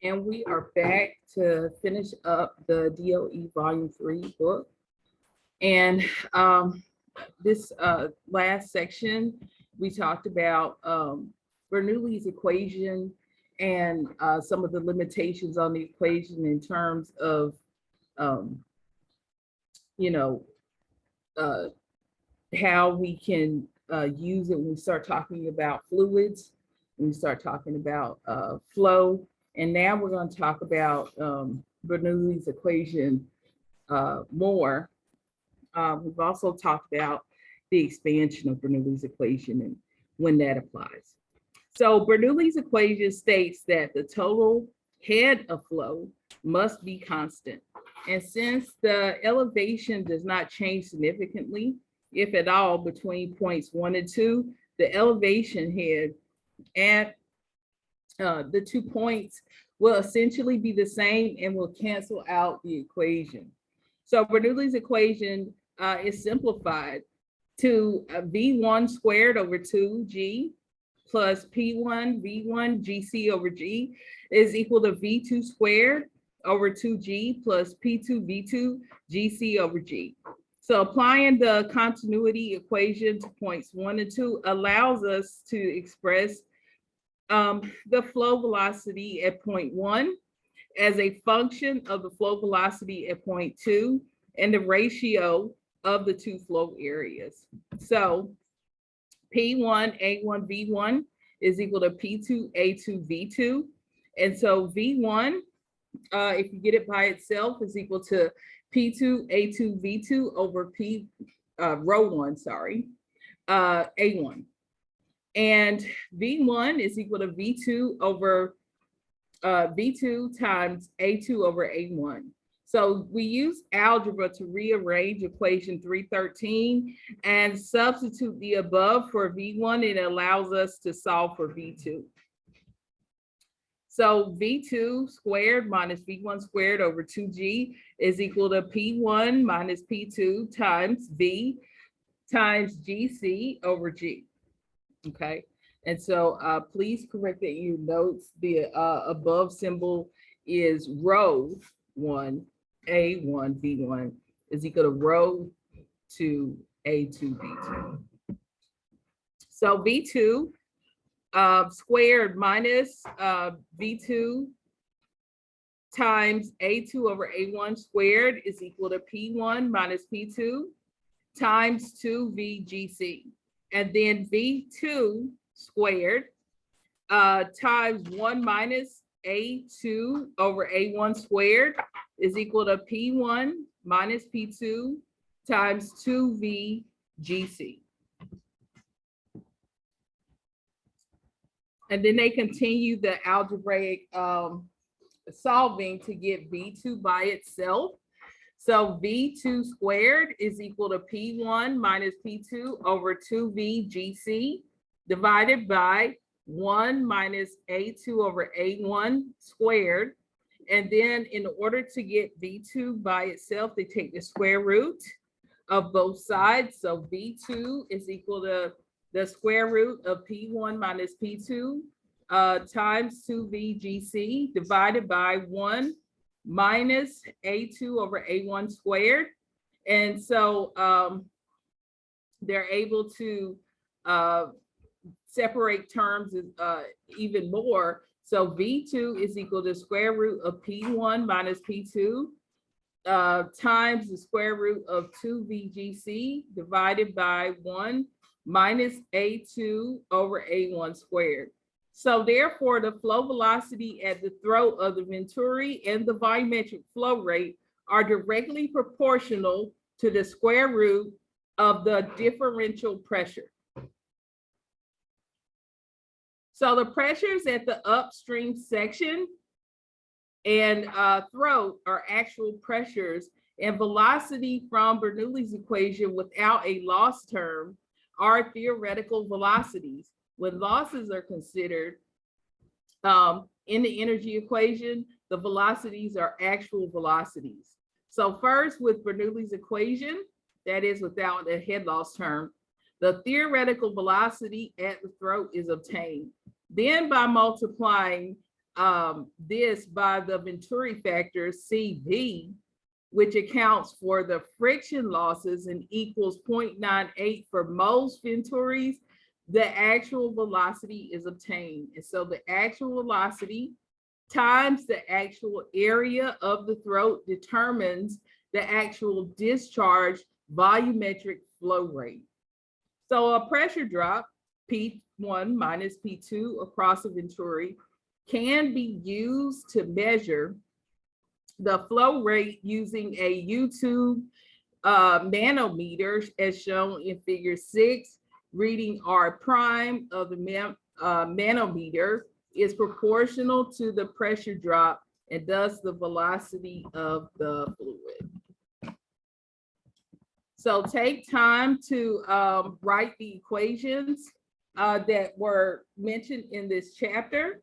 And we are back to finish up the DOE Volume 3 book. And this last section, we talked about Bernoulli's equation and some of the limitations on the equation in terms of, you know, how we can use it when we start talking about fluids, when we start talking about flow. And now we're going to talk about Bernoulli's equation more. We've also talked about the expansion of Bernoulli's equation and when that applies. So Bernoulli's equation states that the total head of flow must be constant. And since the elevation does not change significantly, if at all, between points 1 and 2, the elevation head at the 2 points will essentially be the same and will cancel out the equation. So Bernoulli's equation is simplified to V1 squared over 2G plus P1 V1 GC over G is equal to V2 squared over 2G plus P2 V2 GC over G. So applying the continuity equation to points 1 and 2 allows us to express the flow velocity at point 1 as a function of the flow velocity at point 2 and the ratio of the two flow areas. So P1 A1 V1 is equal to P2 A2 V2. And so V1, if you get it by itself, is equal to P2 A2 V2 over P rho 1, sorry, A1. And V1 is equal to V2 over V2 times A2 over A1. So we use algebra to rearrange equation 313 and substitute the above for V1. It allows us to solve for V2. So V2 squared minus V1 squared over 2G is equal to P1 minus P2 times V times GC over G. Okay, and so please correct that in your notes. The above symbol is rho 1 A1 V1 is equal to rho 2 A2 V2. So V2 squared minus V2 times A2 over A1 squared is equal to P1 minus P2 times 2V GC. And then V2 squared times 1 minus A2 over A1 squared is equal to P1 minus P2 times 2V GC. And then they continue the algebraic solving to get V2 by itself. So V2 squared is equal to P1 minus P2 over 2V GC divided by 1 minus A2 over A1 squared. And then in order to get V2 by itself, they take the square root of both sides. So V2 is equal to the square root of P1 minus P2 times 2V GC divided by 1 minus A2 over A1 squared. And so they're able to separate terms even more. So V2 is equal to square root of P1 minus P2 times the square root of 2VGC divided by 1 minus A2 over A1 squared. So therefore, the flow velocity at the throat of the Venturi and the volumetric flow rate are directly proportional to the square root of the differential pressure. So the pressures at the upstream section and throat are actual pressures, and velocity from Bernoulli's equation without a loss term are theoretical velocities. When losses are considered in the energy equation, the velocities are actual velocities. So first, with Bernoulli's equation, that is without a head loss term, the theoretical velocity at the throat is obtained. Then by multiplying this by the Venturi factor CV, which accounts for the friction losses and equals 0.98 for most Venturis, the actual velocity is obtained. And so the actual velocity times the actual area of the throat determines the actual discharge volumetric flow rate. So a pressure drop, P1 minus P2 across a Venturi, can be used to measure the flow rate using a U-tube manometer, as shown in figure 6. Reading R prime of the manometer is proportional to the pressure drop and thus the velocity of the fluid. So take time to write the equations that were mentioned in this chapter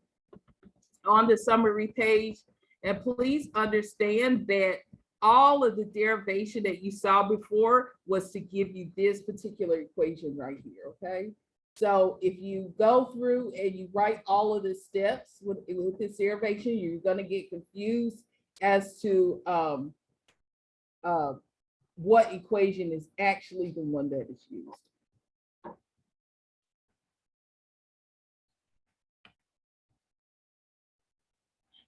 on the summary page. And please understand that all of the derivation that you saw before was to give you this particular equation right here, okay? So if you go through and you write all of the steps with this derivation, you're gonna get confused as to what equation is actually the one that is used.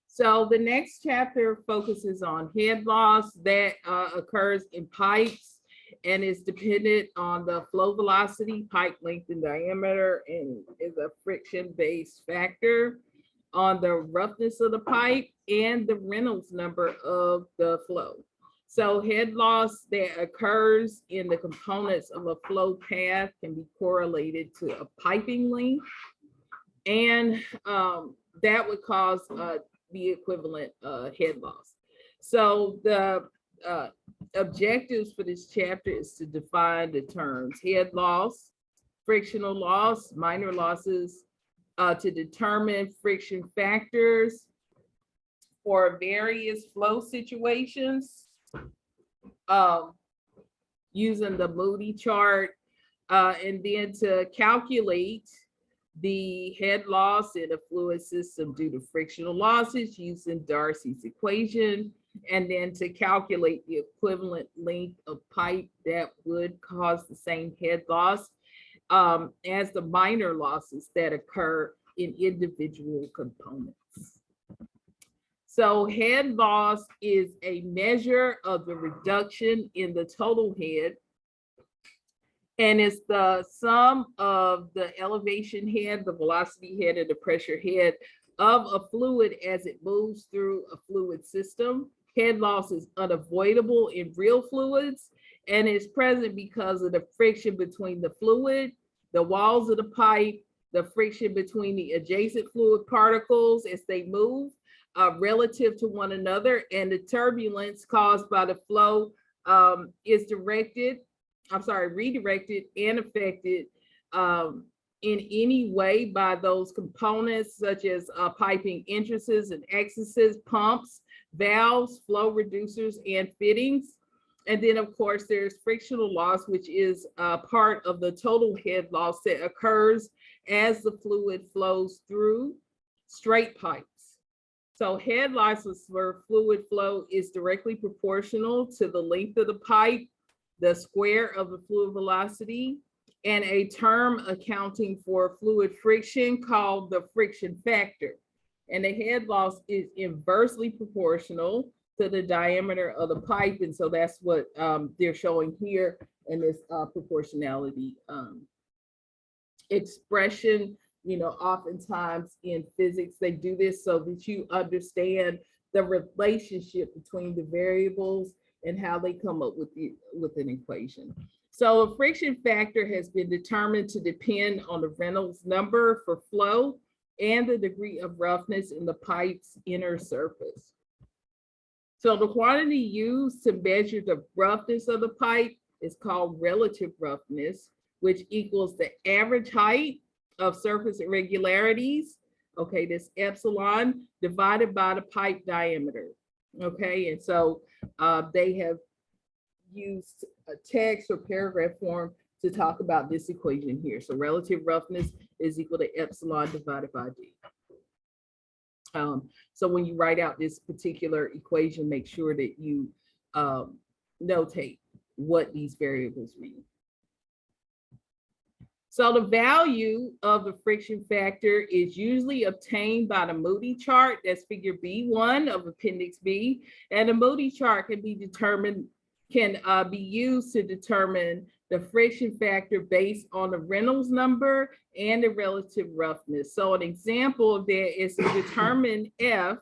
So the next chapter focuses on head loss that occurs in pipes and is dependent on the flow velocity, pipe length and diameter, and is a friction-based factor on the roughness of the pipe and the Reynolds number of the flow. So head loss that occurs in the components of a flow path can be correlated to a piping length, and that would cause the equivalent head loss. So the objectives for this chapter is to define the terms head loss, frictional loss, minor losses, to determine friction factors for various flow situations, using the Moody chart, and then to calculate the head loss in a fluid system due to frictional losses using Darcy's equation, and then to calculate the equivalent length of pipe that would cause the same head loss as the minor losses that occur in individual components. So head loss is a measure of the reduction in the total head, and it's the sum of the elevation head, the velocity head, and the pressure head of a fluid as it moves through a fluid system. Head loss is unavoidable in real fluids and is present because of the friction between the fluid, the walls of the pipe, the friction between the adjacent fluid particles as they move relative to one another, and the turbulence caused by the flow is redirected and affected in any way by those components such as piping entrances and exits, pumps, valves, flow reducers, and fittings. And then of course there's frictional loss, which is part of the total head loss that occurs as the fluid flows through straight pipes. So head losses for fluid flow is directly proportional to the length of the pipe, the square of the fluid velocity, and a term accounting for fluid friction called the friction factor. And the head loss is inversely proportional to the diameter of the pipe. And so that's what they're showing here in this proportionality expression. You know, oftentimes in physics, they do this so that you understand the relationship between the variables and how they come up with an equation. So a friction factor has been determined to depend on the Reynolds number for flow and the degree of roughness in the pipe's inner surface. So the quantity used to measure the roughness of the pipe is called relative roughness, which equals the average height of surface irregularities, okay, this epsilon, divided by the pipe diameter, okay? And so they have used a text or paragraph form to talk about this equation here. So relative roughness is equal to epsilon divided by d. So when you write out this particular equation, make sure that you notate what these variables mean. So the value of the friction factor is usually obtained by the Moody chart. That's figure B1 of Appendix B. And the Moody chart can be used to determine the friction factor based on the Reynolds number and the relative roughness. So an example of that is to determine F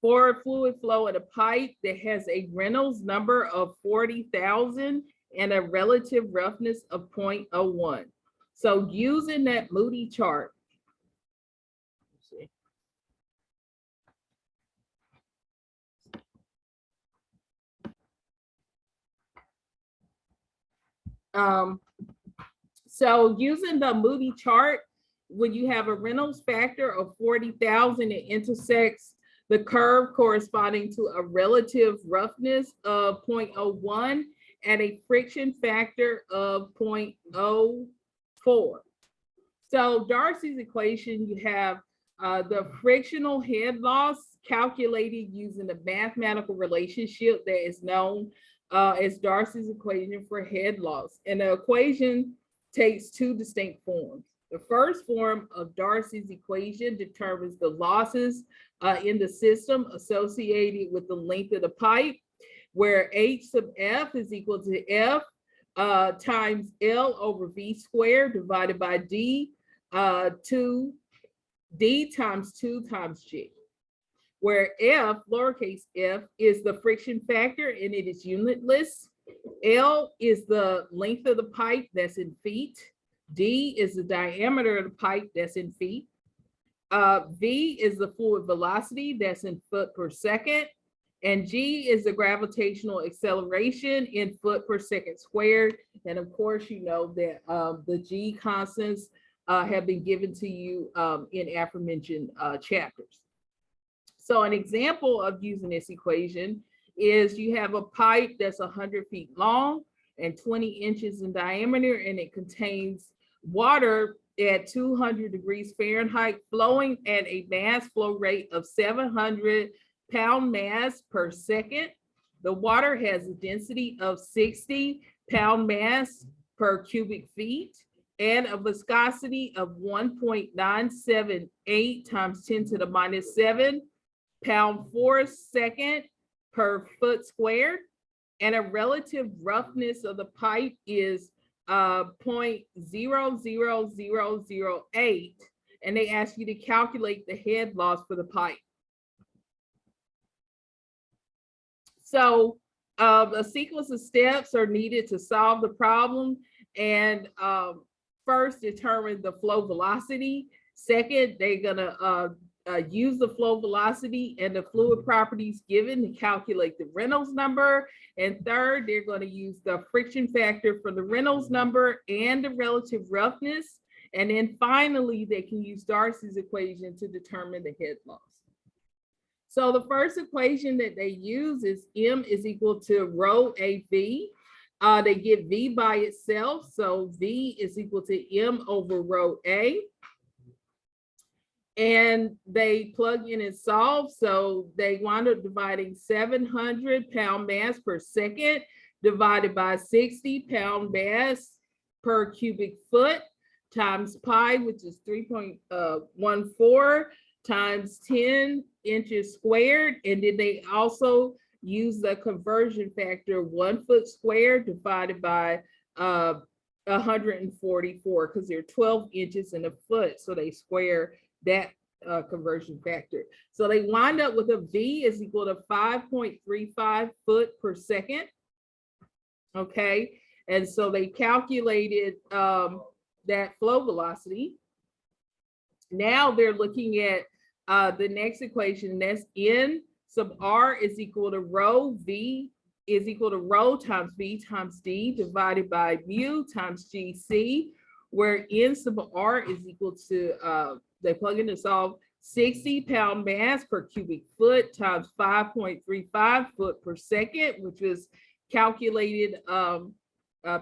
for a fluid flow in a pipe that has a Reynolds number of 40,000 and a relative roughness of 0.01. So using that Moody chart, so using the Moody chart, when you have a Reynolds factor of 40,000, it intersects the curve corresponding to a relative roughness of 0.01 and a friction factor of 0.04. So Darcy's equation, you have the frictional head loss calculated using the mathematical relationship that is known as Darcy's equation for head loss. And the equation takes two distinct forms. The first form of Darcy's equation determines the losses in the system associated with the length of the pipe, where H sub F is equal to F times L over V squared divided by D, D times 2 times G, where F, lowercase f, is the friction factor and it is unitless. L is the length of the pipe, that's in feet. D is the diameter of the pipe, that's in feet. V is the fluid velocity, that's in foot per second. And G is the gravitational acceleration in foot per second squared. And of course, you know that the G constants have been given to you in aforementioned chapters. So an example of using this equation is you have a pipe that's 100 feet long and 20 inches in diameter, and it contains water at 200 degrees Fahrenheit flowing at a mass flow rate of 700 pound mass per second. The water has a density of 60 pound mass per cubic feet and a viscosity of 1.978 times 10 to the minus 7 pound force second per foot squared. And a relative roughness of the pipe is 0.00008. And they ask you to calculate the head loss for the pipe. So a sequence of steps are needed to solve the problem. And first, determine the flow velocity. Second, they're gonna use the flow velocity and the fluid properties given to calculate the Reynolds number. And third, they're going to use the friction factor for the Reynolds number and the relative roughness. And then finally, they can use Darcy's equation to determine the head loss. So the first equation that they use is M is equal to rho AV. They get V by itself. So V is equal to M over rho A. And they plug in and solve. So they wind up dividing 700 pound mass per second divided by 60 pound mass per cubic foot times pi, which is 3.14 times 10 inches squared. And then they also use the conversion factor 1 foot squared divided by 144, because they're 12 inches in a foot. So they square that conversion factor. So they wind up with a V is equal to 5.35 foot per second. Okay. And so they calculated that flow velocity. Now they're looking at the next equation, that's N sub R is equal to rho V is equal to rho times V times D divided by mu times GC, where N sub R is equal to, they plug in to solve 60 pound mass per cubic foot times 5.35 foot per second, which was calculated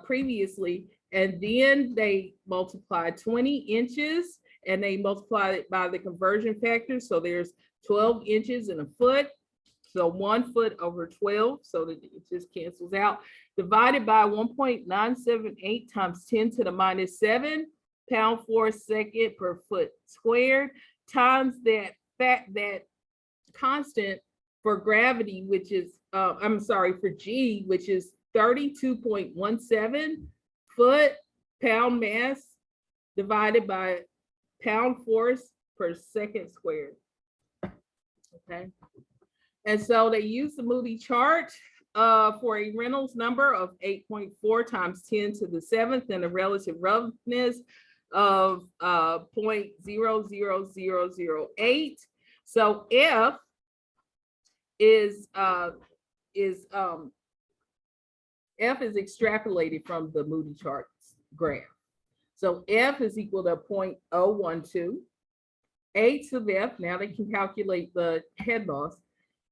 previously. And then they multiply 20 inches and they multiply it by the conversion factor. So there's 12 inches in a foot. So 1 foot over 12, so that it just cancels out, divided by 1.978 times 10 to the minus 7 pound for second per foot squared, times that constant for gravity, which is, I'm sorry, for G, which is 32.17 foot pound mass, divided by pound force per second squared. Okay. And so they use the Moody chart for a Reynolds number of 8.4 times 10 to the 7th and a relative roughness of 0.00008. So F is extrapolated from the Moody chart graph. So F is equal to 0.012. H of F, now they can calculate the head loss,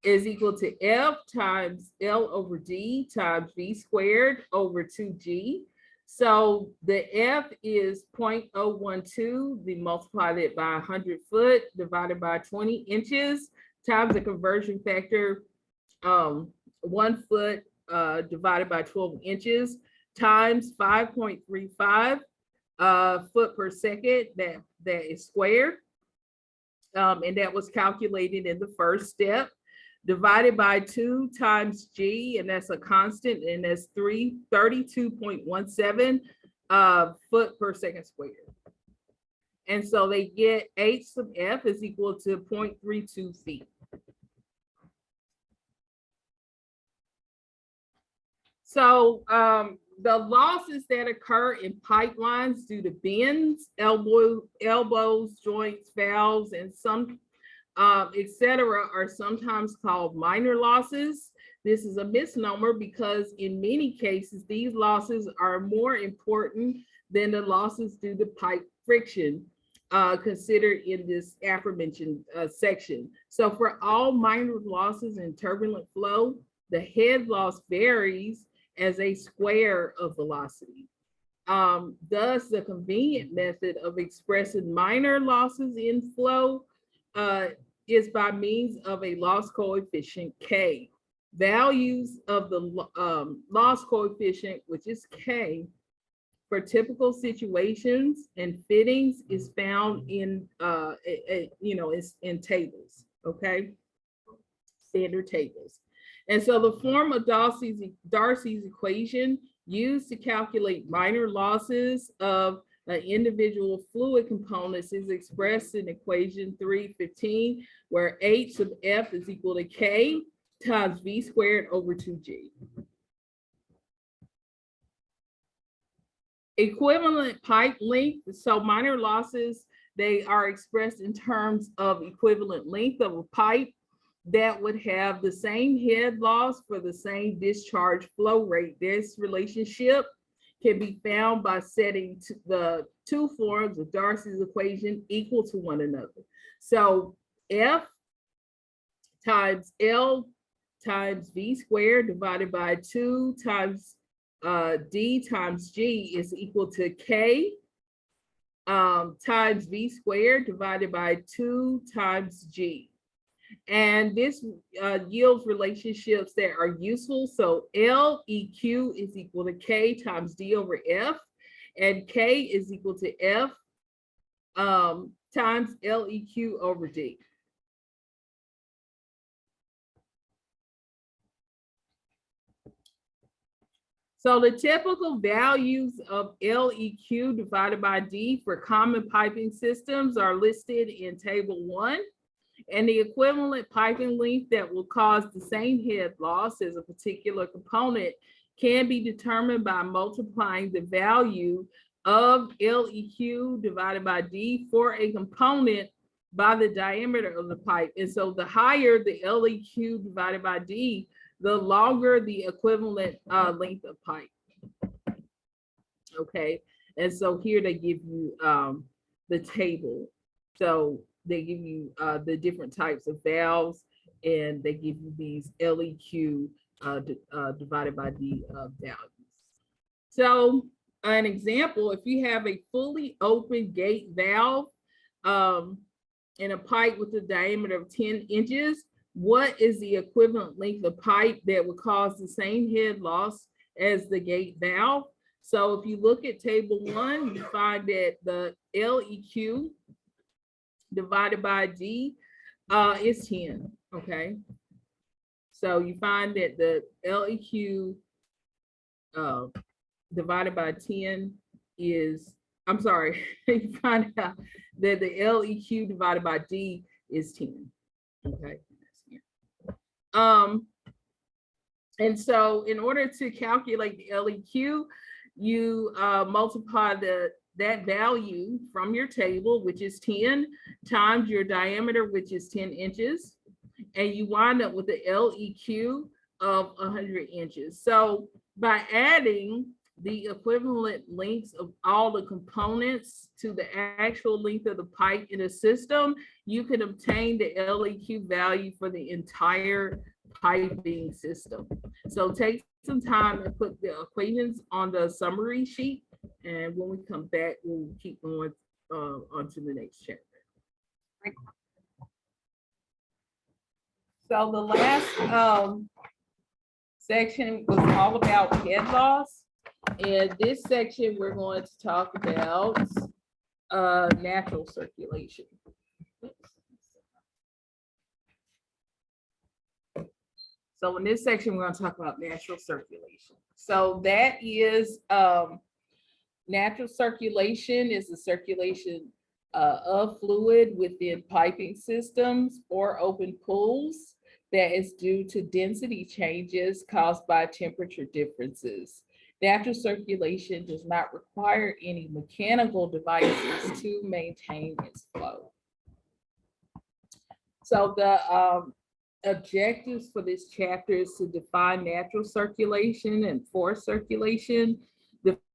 is equal to F times L over D times V squared over 2G. So the F is 0.012, we multiplied it by 100 foot divided by 20 inches times the conversion factor, 1 foot divided by 12 inches times 5.35 foot per second, that is squared. And that was calculated in the first step, divided by 2 times G, and that's a constant, and that's 32.17 foot per second squared. And so they get H sub F is equal to 0.32 feet. So the losses that occur in pipelines due to bends, elbows, joints, valves, and some etc. are sometimes called minor losses. This is a misnomer because in many cases, these losses are more important than the losses due to pipe friction considered in this aforementioned section. So for all minor losses in turbulent flow, the head loss varies as a square of velocity. Thus, the convenient method of expressing minor losses in flow is by means of a loss coefficient K. Values of the loss coefficient, which is K, for typical situations and fittings is found in in tables, okay, standard tables. And so the form of Darcy's equation used to calculate minor losses of individual fluid components is expressed in equation 315, where H of F is equal to K times V squared over 2G. Equivalent pipe length. So minor losses, they are expressed in terms of equivalent length of a pipe that would have the same head loss for the same discharge flow rate. This relationship can be found by setting the two forms of Darcy's equation equal to one another. So F times L times V squared divided by 2 times D times G is equal to K times V squared divided by 2 times G. And this yields relationships that are useful. So LEQ is equal to K times D over F, and K is equal to F times LEQ over D. So the typical values of LEQ divided by D for common piping systems are listed in table 1. And the equivalent piping length that will cause the same head loss as a particular component can be determined by multiplying the value of LEQ divided by D for a component by the diameter of the pipe. And so the higher the LEQ divided by D, the longer the equivalent length of pipe. Okay, and so here they give you the table. So they give you the different types of valves, and they give you these LEQ divided by D values. So an example, if you have a fully open gate valve in a pipe with a diameter of 10 inches, what is the equivalent length of pipe that would cause the same head loss as the gate valve? So if you look at table 1, you find that the LEQ divided by D is 10, okay? So you find that the LEQ divided by 10 is, I'm sorry, you find out that the LEQ divided by D is 10, okay? And so in order to calculate the LEQ, you multiply that value from your table, which is 10, times your diameter, which is 10 inches, and you wind up with the LEQ of 100 inches. So by adding the equivalent lengths of all the components to the actual length of the pipe in a system, you can obtain the LEQ value for the entire piping system. So take some time and put the equations on the summary sheet, and when we come back, we'll keep going on to the next chapter. So the last section was all about head loss, and this section we're going to talk about natural circulation. So in this section, we're going to talk about natural circulation. So that is natural circulation is the circulation of fluid within piping systems or open pools that is due to density changes caused by temperature differences. Natural circulation does not require any mechanical devices to maintain its flow. So the objectives for this chapter is to define natural circulation and forced circulation,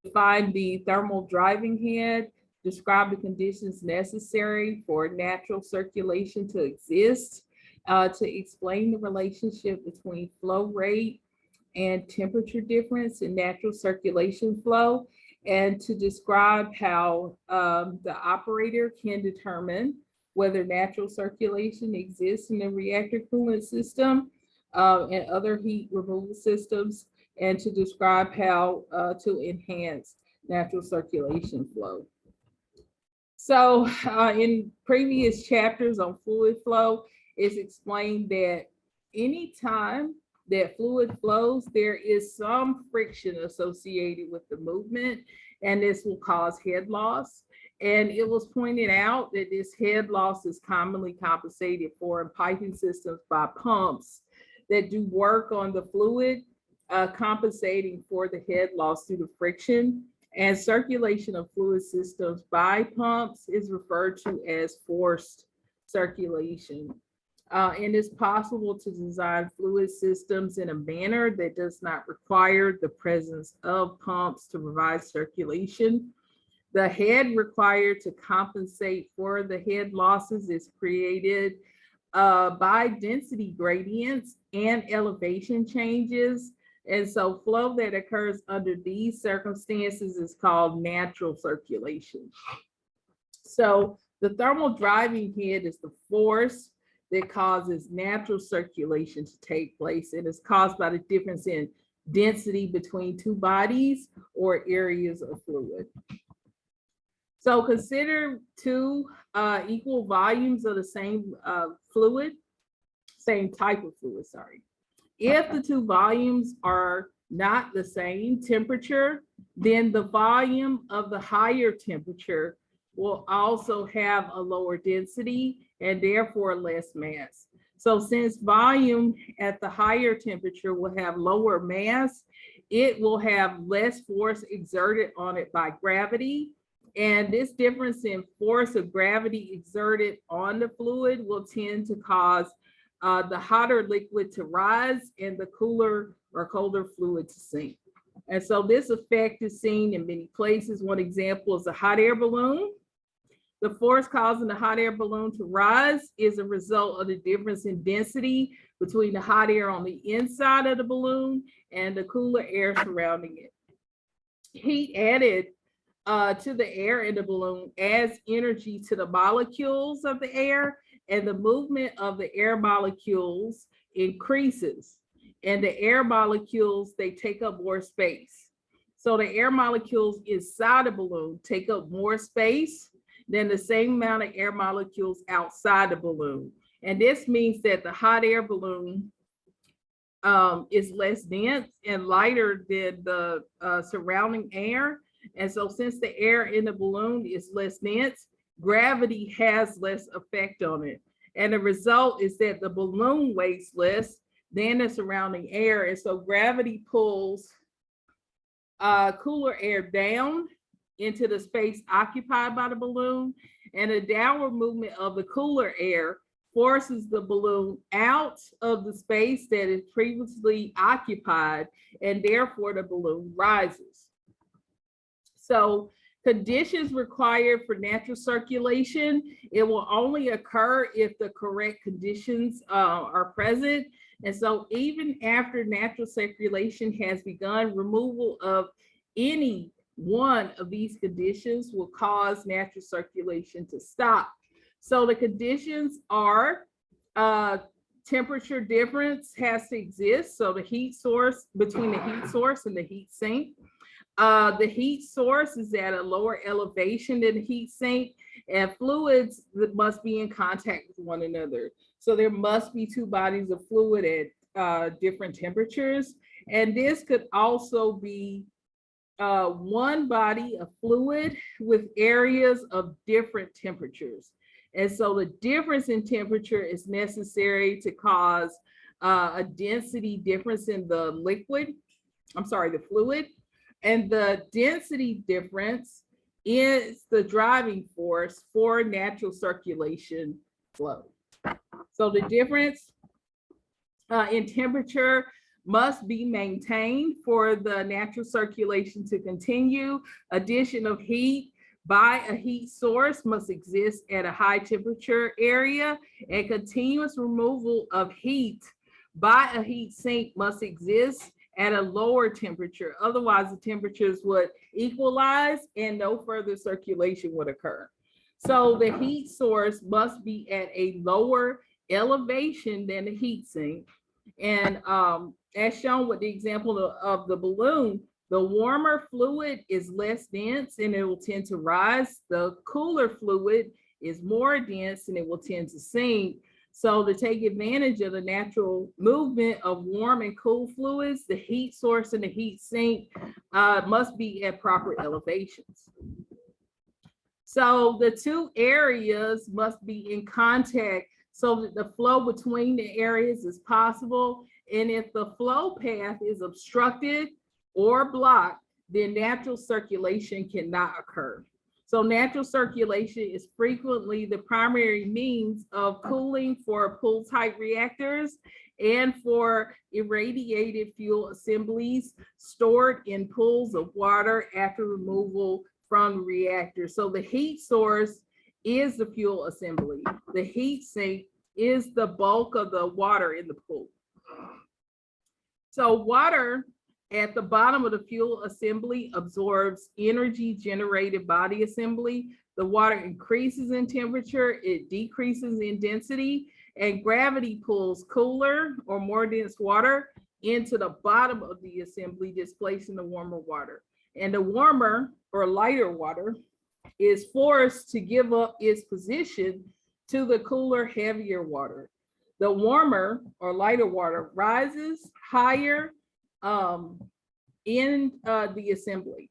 define the thermal driving head, describe the conditions necessary for natural circulation to exist, to explain the relationship between flow rate and temperature difference in natural circulation flow, and to describe how the operator can determine whether natural circulation exists in the reactor coolant system and other heat removal systems, and to describe how to enhance natural circulation flow. So in previous chapters on fluid flow, it's explained that anytime that fluid flows, there is some friction associated with the movement, and this will cause head loss. And it was pointed out that this head loss is commonly compensated for in piping systems by pumps that do work on the fluid, compensating for the head loss due to friction. And circulation of fluid systems by pumps is referred to as forced circulation. And it's possible to design fluid systems in a manner that does not require the presence of pumps to provide circulation. The head required to compensate for the head losses is created by density gradients and elevation changes. And so flow that occurs under these circumstances is called natural circulation. So the thermal driving head is the force that causes natural circulation to take place, and is caused by the difference in density between two bodies or areas of fluid. So consider two equal volumes of the same fluid, same type of fluid, sorry. If the two volumes are not the same temperature, then the volume of the higher temperature will also have a lower density and therefore less mass. So since volume at the higher temperature will have lower mass, it will have less force exerted on it by gravity. And this difference in force of gravity exerted on the fluid will tend to cause the hotter liquid to rise and the cooler or colder fluid to sink. And so this effect is seen in many places. One example is a hot air balloon. The force causing the hot air balloon to rise is a result of the difference in density between the hot air on the inside of the balloon and the cooler air surrounding it. Heat added to the air in the balloon adds energy to the molecules of the air, and the movement of the air molecules increases. And the air molecules, they take up more space. So the air molecules inside the balloon take up more space than the same amount of air molecules outside the balloon. And this means that the hot air balloon is less dense and lighter than the surrounding air. And so since the air in the balloon is less dense, gravity has less effect on it. And the result is that the balloon weighs less than the surrounding air. And so gravity pulls cooler air down into the space occupied by the balloon. And the downward movement of the cooler air forces the balloon out of the space that is previously occupied, and therefore the balloon rises. So conditions required for natural circulation, it will only occur if the correct conditions are present. And so even after natural circulation has begun, removal of any one of these conditions will cause natural circulation to stop. So the conditions are temperature difference has to exist. So the heat source, between the heat source and the heat sink. The heat source is at a lower elevation than the heat sink, and fluids must be in contact with one another. So there must be two bodies of fluid at different temperatures. And this could also be one body of fluid with areas of different temperatures. And so the difference in temperature is necessary to cause a density difference in the the fluid. And the density difference is the driving force for natural circulation flow. So the difference in temperature must be maintained for the natural circulation to continue. Addition of heat by a heat source must exist at a high temperature area, and continuous removal of heat by a heat sink must exist at a lower temperature. Otherwise, the temperatures would equalize and no further circulation would occur. So the heat source must be at a lower elevation than the heat sink. And as shown with the example of the balloon, the warmer fluid is less dense and it will tend to rise. The cooler fluid is more dense and it will tend to sink. So to take advantage of the natural movement of warm and cool fluids, the heat source and the heat sink must be at proper elevations. So the two areas must be in contact so that the flow between the areas is possible. And if the flow path is obstructed or blocked, then natural circulation cannot occur. So natural circulation is frequently the primary means of cooling for pool-type reactors and for irradiated fuel assemblies stored in pools of water after removal from the reactor. So the heat source is the fuel assembly. The heat sink is the bulk of the water in the pool. So water at the bottom of the fuel assembly absorbs energy generated by the assembly. The water increases in temperature, it decreases in density, and gravity pulls cooler or more dense water into the bottom of the assembly, displacing the warmer water. And the warmer or lighter water is forced to give up its position to the cooler, heavier water. The warmer or lighter water rises higher in the assembly.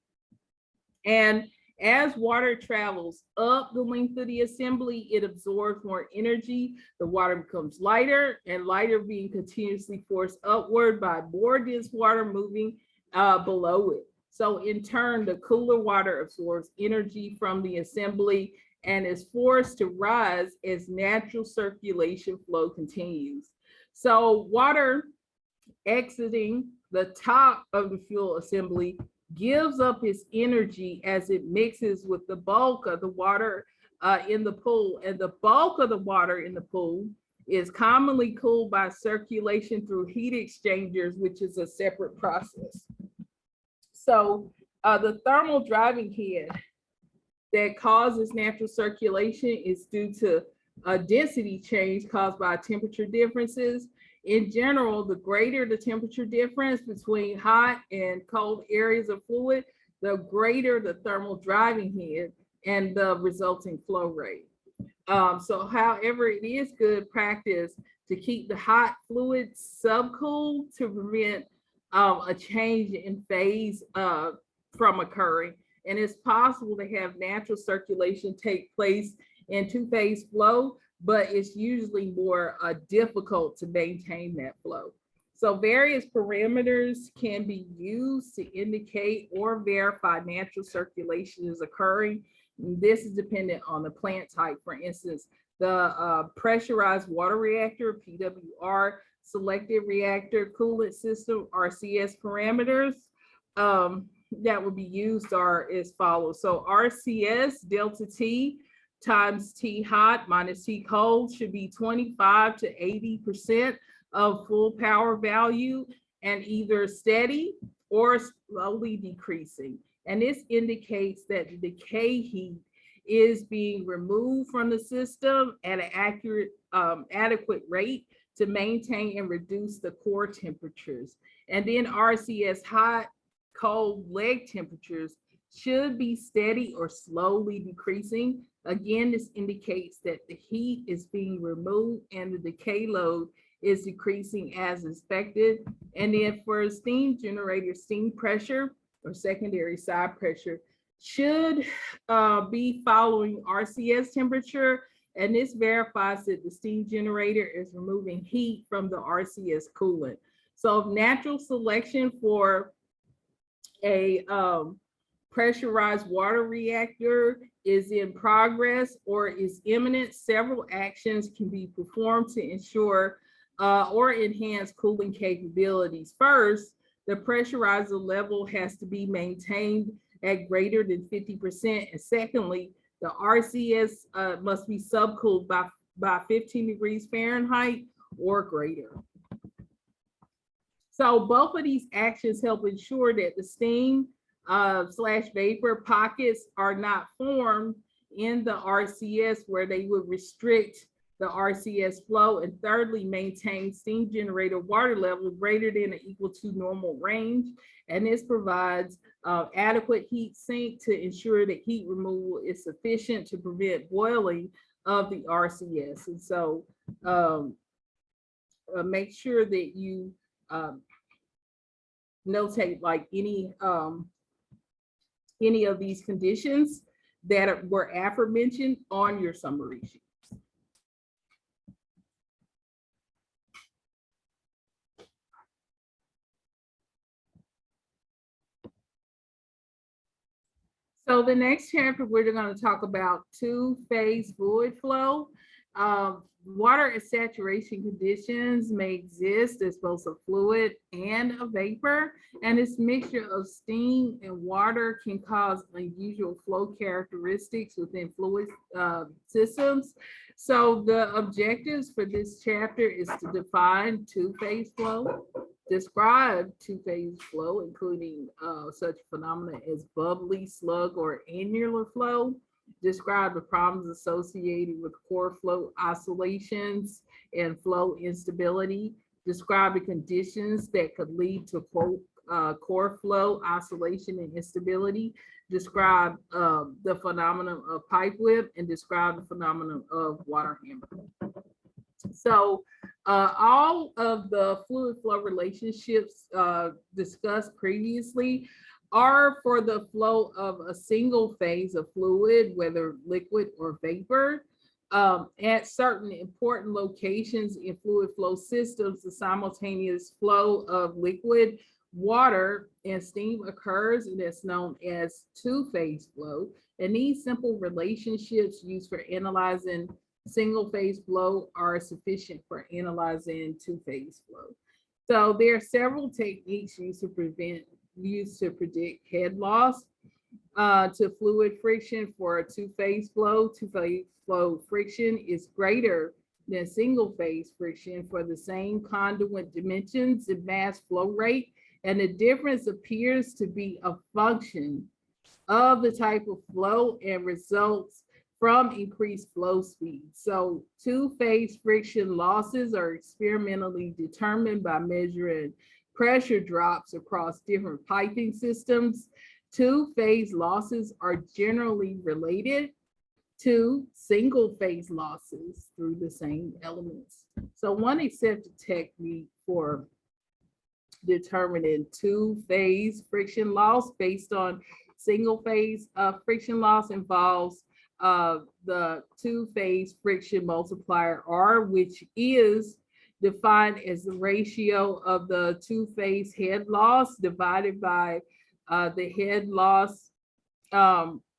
And as water travels up the length of the assembly, it absorbs more energy. The water becomes lighter, and lighter being continuously forced upward by more dense water moving below it. So in turn, the cooler water absorbs energy from the assembly and is forced to rise as natural circulation flow continues. So water exiting the top of the fuel assembly gives up its energy as it mixes with the bulk of the water in the pool. And the bulk of the water in the pool is commonly cooled by circulation through heat exchangers, which is a separate process. So The thermal driving head that causes natural circulation is due to a density change caused by temperature differences. In general, the greater the temperature difference between hot and cold areas of fluid, the greater the thermal driving head and the resulting flow rate. So however, it is good practice to keep the hot fluid subcooled to prevent a change in phase from occurring. And it's possible to have natural circulation take place in two-phase flow, but it's usually more difficult to maintain that flow. So various parameters can be used to indicate or verify natural circulation is occurring. This is dependent on the plant type. For instance, the pressurized water reactor, PWR, selected reactor coolant system, RCS parameters that would be used are as follows. So RCS delta T times T hot minus T cold should be 25 to 80% of full power value and either steady or slowly decreasing. And this indicates that the decay heat is being removed from the system at an adequate rate to maintain and reduce the core temperatures. And then RCS hot, cold leg temperatures should be steady or slowly decreasing. Again, this indicates that the heat is being removed and the decay load is decreasing as expected. And then for steam generator, steam pressure or secondary side pressure should be following RCS temperature. And this verifies that the steam generator is removing heat from the RCS coolant. So if natural selection for a pressurized water reactor is in progress or is imminent, several actions can be performed to ensure or enhance cooling capabilities. First, the pressurizer level has to be maintained at greater than 50%. And secondly, the RCS must be subcooled by 15 degrees Fahrenheit or greater. So both of these actions help ensure that the steam / vapor pockets are not formed in the RCS where they would restrict the RCS flow. And thirdly, maintain steam generator water level greater than or equal to normal range. And this provides adequate heat sink to ensure that heat removal is sufficient to prevent boiling of the RCS. And so make sure that you notate like any of these conditions that were aforementioned on your summary sheet. So the next chapter, we're going to talk about two-phase fluid flow. Water and saturation conditions may exist as both a fluid and a vapor, and this mixture of steam and water can cause unusual flow characteristics within fluid systems. So the objectives for this chapter is to define two-phase flow, describe two-phase flow, including such phenomena as bubbly, slug, or annular flow, describe the problems associated with core flow oscillations and flow instability, describe the conditions that could lead to core flow oscillation and instability, describe the phenomenon of pipe whip, and describe the phenomenon of water hammer. So all of the fluid flow relationships discussed previously are for the flow of a single phase of fluid, whether liquid or vapor. At certain important locations in fluid flow systems, the simultaneous flow of liquid, water, and steam occurs, and it's known as two-phase flow. And these simple relationships used for analyzing single-phase flow are sufficient for analyzing two-phase flow. So there are several techniques used to predict head loss to fluid friction for a two-phase flow. Two-phase flow friction is greater than single-phase friction for the same conduit dimensions and mass flow rate. And the difference appears to be a function of the type of flow and results from increased flow speed. So two-phase friction losses are experimentally determined by measuring pressure drops across different piping systems. Two-phase losses are generally related to single-phase losses through the same elements. So one accepted technique for determining two-phase friction loss based on single-phase friction loss involves the two-phase friction multiplier R, which is defined as the ratio of the two-phase head loss divided by the head loss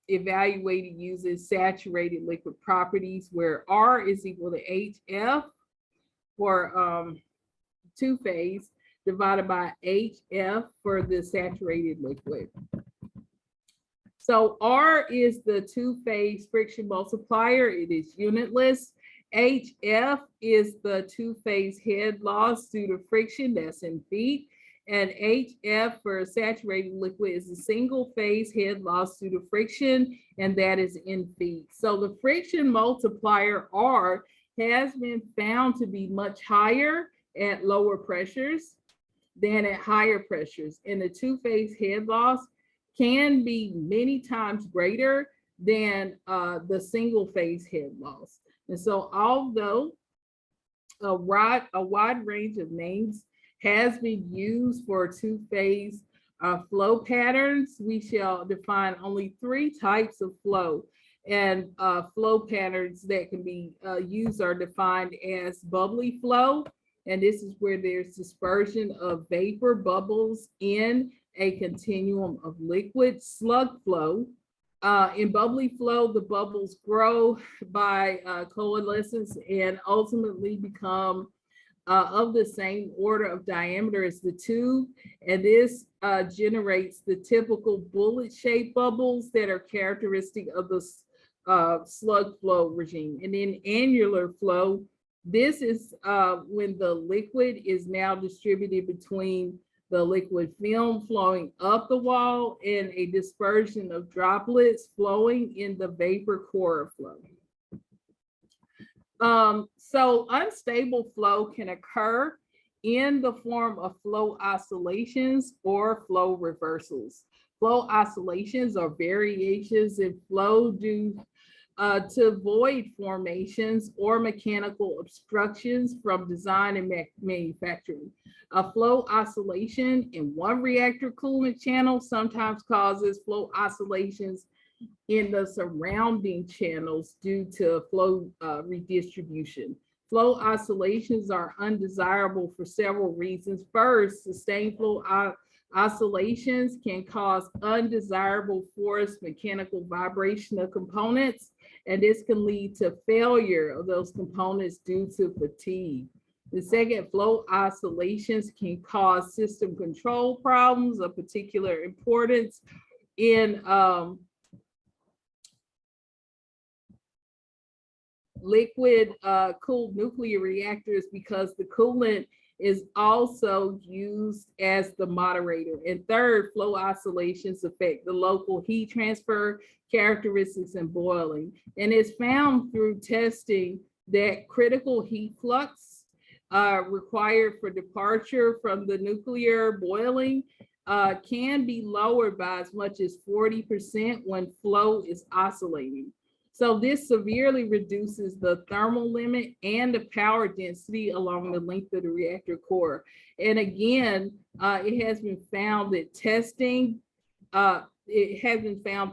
evaluated using saturated liquid properties, where R is equal to HF for two-phase divided by HF for the saturated liquid. So R is the two-phase friction multiplier. It is unitless. HF is the two-phase head loss due to friction, that's in feet. And HF for saturated liquid is a single-phase head loss due to friction, and that is in feet. So the friction multiplier R has been found to be much higher at lower pressures than at higher pressures. And the two-phase head loss can be many times greater than the single-phase head loss. And so although a wide range of names has been used for two-phase flow patterns, we shall define only 3 types of flow. And flow patterns that can be used are defined as bubbly flow. And this is where there's dispersion of vapor bubbles in a continuum of liquid. Slug flow. In bubbly flow, the bubbles grow by coalescence and ultimately become of the same order of diameter as the tube. And this generates the typical bullet-shaped bubbles that are characteristic of the slug flow regime. And in annular flow, this is when the liquid is now distributed between the liquid film flowing up the wall and a dispersion of droplets flowing in the vapor core flow. So unstable flow can occur in the form of flow oscillations or flow reversals. Flow oscillations are variations in flow due to void formations or mechanical obstructions from design and manufacturing. A flow oscillation in one reactor coolant channel sometimes causes flow oscillations in the surrounding channels due to flow redistribution. Flow oscillations are undesirable for several reasons. First, sustained flow oscillations can cause undesirable forced mechanical vibration of components, and this can lead to failure of those components due to fatigue. The second, flow oscillations can cause system control problems of particular importance in liquid cooled nuclear reactors, because the coolant is also used as the moderator. And third, flow oscillations affect the local heat transfer characteristics and boiling. And it's found through testing that critical heat flux required for departure from the nuclear boiling can be lowered by as much as 40% when flow is oscillating. So this severely reduces the thermal limit and the power density along the length of the reactor core. And again, it has been found that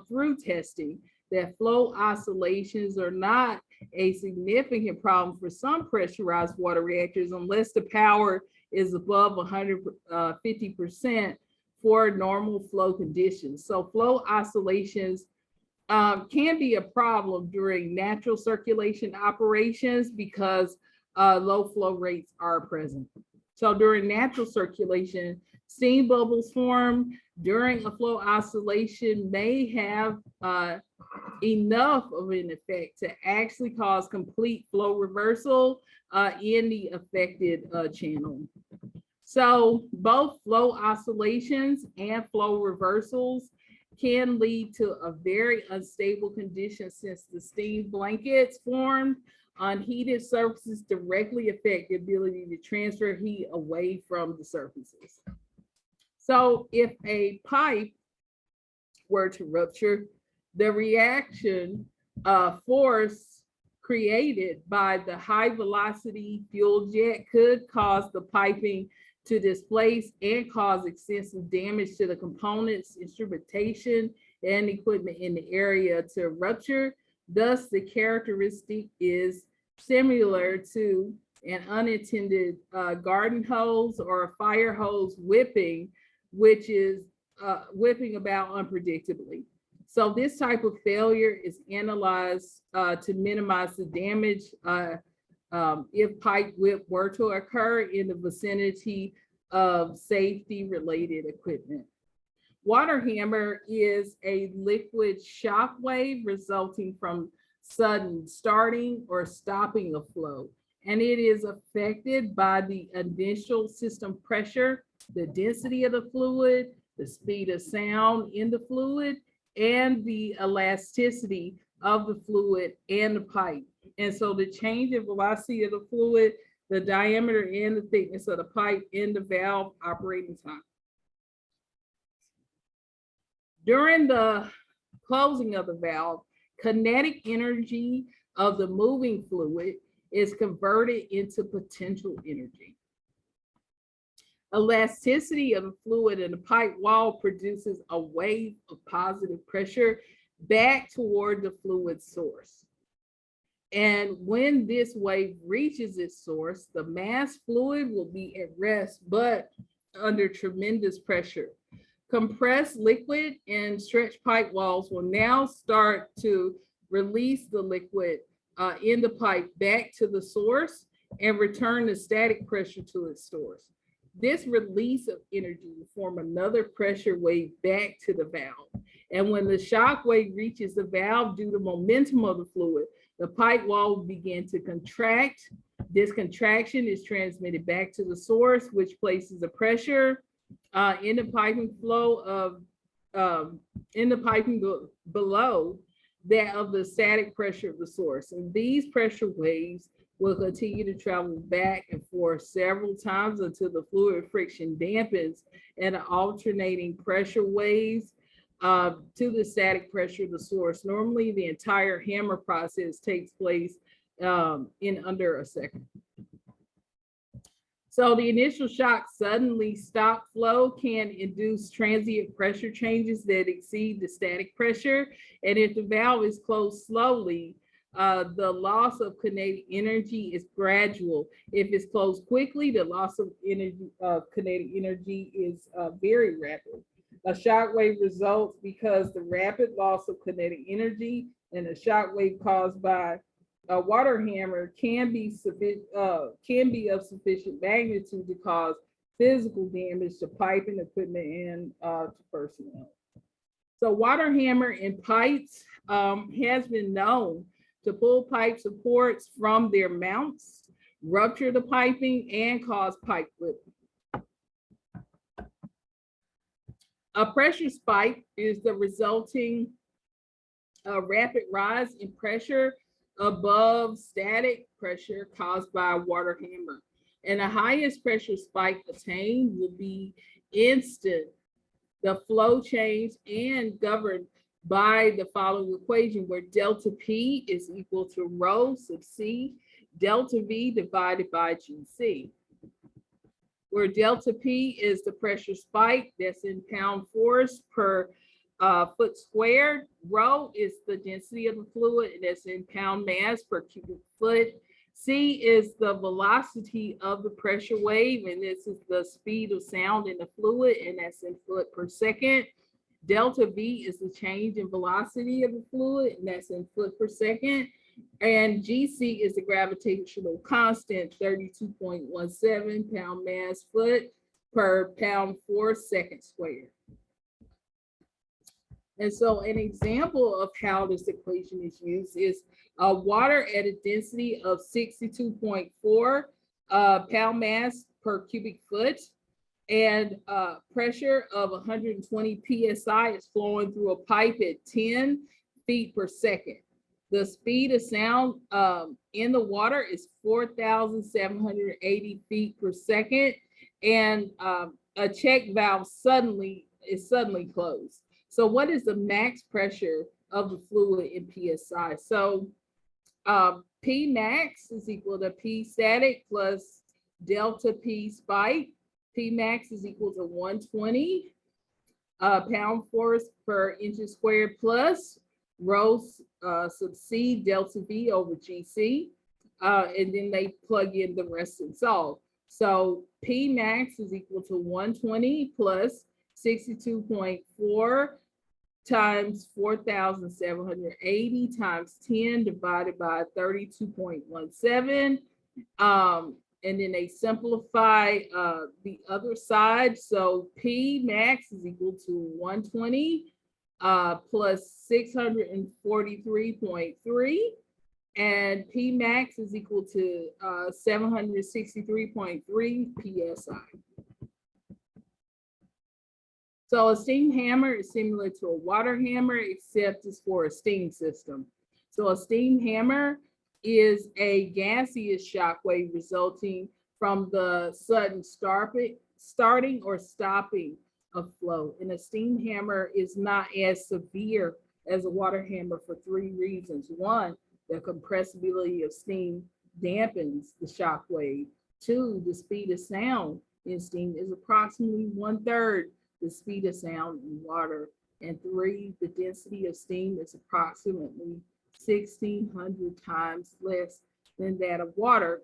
through testing that flow oscillations are not a significant problem for some pressurized water reactors unless the power is above 150% for normal flow conditions. So flow oscillations can be a problem during natural circulation operations because low flow rates are present. So during natural circulation, steam bubbles form during a flow oscillation may have enough of an effect to actually cause complete flow reversal in the affected channel. So both flow oscillations and flow reversals can lead to a very unstable condition since the steam blankets formed on heated surfaces directly affect the ability to transfer heat away from the surfaces. So if a pipe were to rupture, the reaction force created by the high velocity fuel jet could cause the piping to displace and cause extensive damage to the components, instrumentation, and equipment in the area to rupture. Thus, the characteristic is similar to an unintended garden hose or a fire hose whipping, which is whipping about unpredictably. So this type of failure is analyzed to minimize the damage if pipe whip were to occur in the vicinity of safety related equipment. Water hammer is a liquid shock wave resulting from sudden starting or stopping of flow. And it is affected by the initial system pressure, the density of the fluid, the speed of sound in the fluid, and the elasticity of the fluid and the pipe. And so the change in velocity of the fluid, the diameter and the thickness of the pipe, and the valve operating time. During the closing of the valve, kinetic energy of the moving fluid is converted into potential energy. Elasticity of the fluid in the pipe wall produces a wave of positive pressure back toward the fluid source. And when this wave reaches its source, the mass fluid will be at rest, but under tremendous pressure. Compressed liquid and stretched pipe walls will now start to release the liquid in the pipe back to the source and return the static pressure to its source. This release of energy will form another pressure wave back to the valve. And when the shock wave reaches the valve due to momentum of the fluid, the pipe wall will begin to contract. This contraction is transmitted back to the source, which places a pressure in the piping flow of below that of the static pressure of the source. And these pressure waves will continue to travel back and forth several times until the fluid friction dampens and the alternating pressure waves to the static pressure of the source. Normally, the entire hammer process takes place in under a second. So the initial shock suddenly stop flow can induce transient pressure changes that exceed the static pressure. And if the valve is closed slowly, the loss of kinetic energy is gradual. If it's closed quickly, the loss of energy, kinetic energy is very rapid. A shock wave results because the rapid loss of kinetic energy and a shock wave caused by a water hammer can be of sufficient magnitude to cause physical damage to piping equipment and to personnel. So water hammer in pipes has been known to pull pipe supports from their mounts, rupture the piping, and cause pipe whipping. A pressure spike is the resulting rapid rise in pressure above static pressure caused by a water hammer. And the highest pressure spike attained will be instant. The flow change and governed by the following equation, where delta P is equal to rho sub C, delta V divided by GC. Where delta P is the pressure spike, that's in pound force per foot squared. Rho is the density of the fluid, and that's in pound mass per cubic foot. C is the velocity of the pressure wave, and this is the speed of sound in the fluid, and that's in foot per second. Delta V is the change in velocity of the fluid, and that's in foot per second. And GC is the gravitational constant, 32.17 pound mass foot per pound force second squared. And so an example of how this equation is used is water at a density of 62.4 pound mass per cubic foot and pressure of 120 psi is flowing through a pipe at 10 feet per second. The speed of sound in the water is 4,780 feet per second, and a check valve is suddenly closed. So what is the max pressure of the fluid in psi? So P max is equal to P static plus delta P spike. P max is equal to 120 pound force per inches squared plus rho sub C delta V over GC. And then they plug in the rest and solve. So P max is equal to 120 plus 62.4 times 4,780 times 10 divided by 32.17. And then they simplify the other side. So P max is equal to 120 plus 643.3. And P max is equal to 763.3 PSI. So a steam hammer is similar to a water hammer, except it's for a steam system. So a steam hammer is a gaseous shock wave resulting from the sudden starting or stopping of flow. And a steam hammer is not as severe as a water hammer for 3 reasons. 1, the compressibility of steam dampens the shock wave. 2, the speed of sound in steam is approximately 1/3 the speed of sound in water. And 3, the density of steam is approximately 1,600 times less than that of water.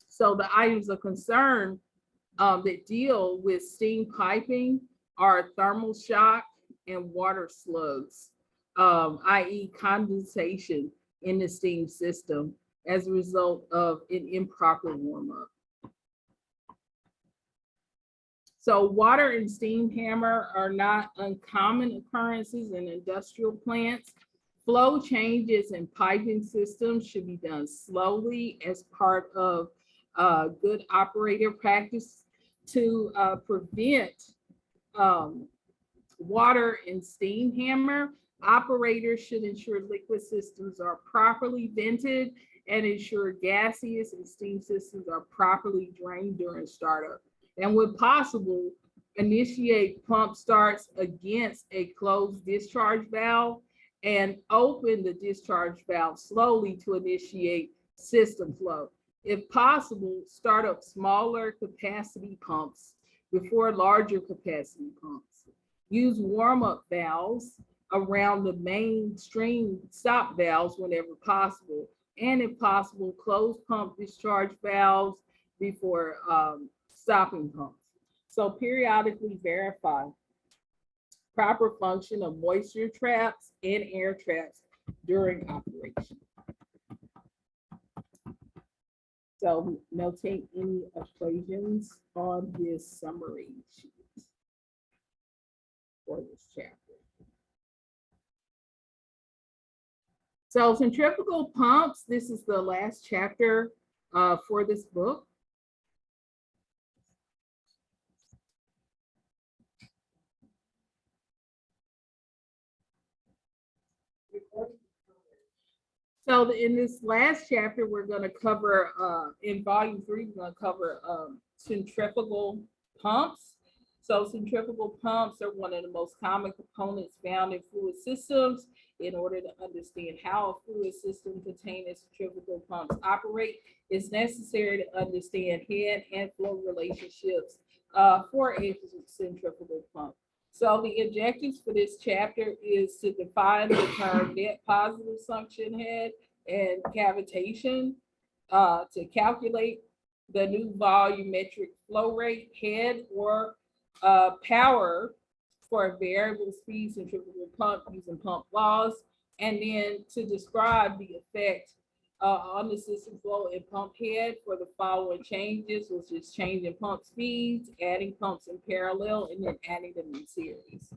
So the items of concern that deal with steam piping are thermal shock and water slugs, i.e. condensation in the steam system as a result of an improper warm-up. So water and steam hammer are not uncommon occurrences in industrial plants. Flow changes in piping systems should be done slowly as part of good operator practice to prevent water and steam hammer. Operators should ensure liquid systems are properly vented and ensure gaseous and steam systems are properly drained during startup. And when possible, initiate pump starts against a closed discharge valve and open the discharge valve slowly to initiate system flow. If possible, start up smaller capacity pumps before larger capacity pumps. Use warm-up valves around the mainstream stop valves whenever possible. And if possible, close pump discharge valves before stopping pumps. So periodically verify proper function of moisture traps and air traps during operation. So notate any equations on this summary sheet for this chapter. So centrifugal pumps, this is the last chapter for this book. So in this last chapter, we're going to cover, in volume 3, we're going to cover centrifugal pumps. So centrifugal pumps are one of the most common components found in fluid systems. In order to understand how a fluid system containing centrifugal pumps operate, it's necessary to understand head and flow relationships for a centrifugal pump. So the objectives for this chapter is to define the term net positive suction head and cavitation, to calculate the new volumetric flow rate head or power for a variable speed centrifugal pump using pump laws, and then to describe the effect on the system flow and pump head for the following changes, which is changing pump speeds, adding pumps in parallel, and then adding them in series.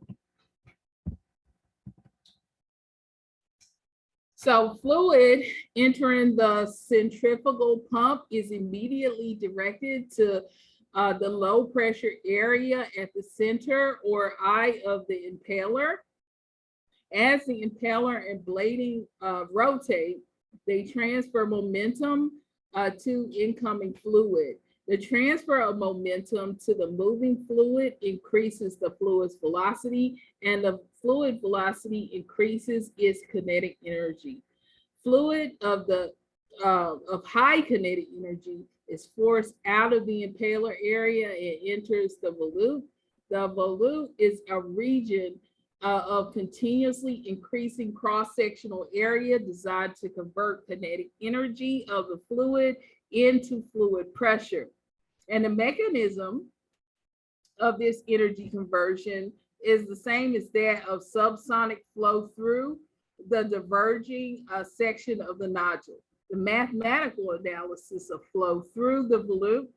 So fluid entering the centrifugal pump is immediately directed to the low pressure area at the center or eye of the impeller. As the impeller and blading rotate, they transfer momentum to incoming fluid. The transfer of momentum to the moving fluid increases the fluid's velocity, and the fluid velocity increases its kinetic energy. Fluid of high kinetic energy is forced out of the impeller area and enters the volute. The volute is a region of continuously increasing cross-sectional area designed to convert kinetic energy of the fluid into fluid pressure. And the mechanism of this energy conversion is the same as that of subsonic flow through the diverging section of the nodule. The mathematical analysis of flow through the volute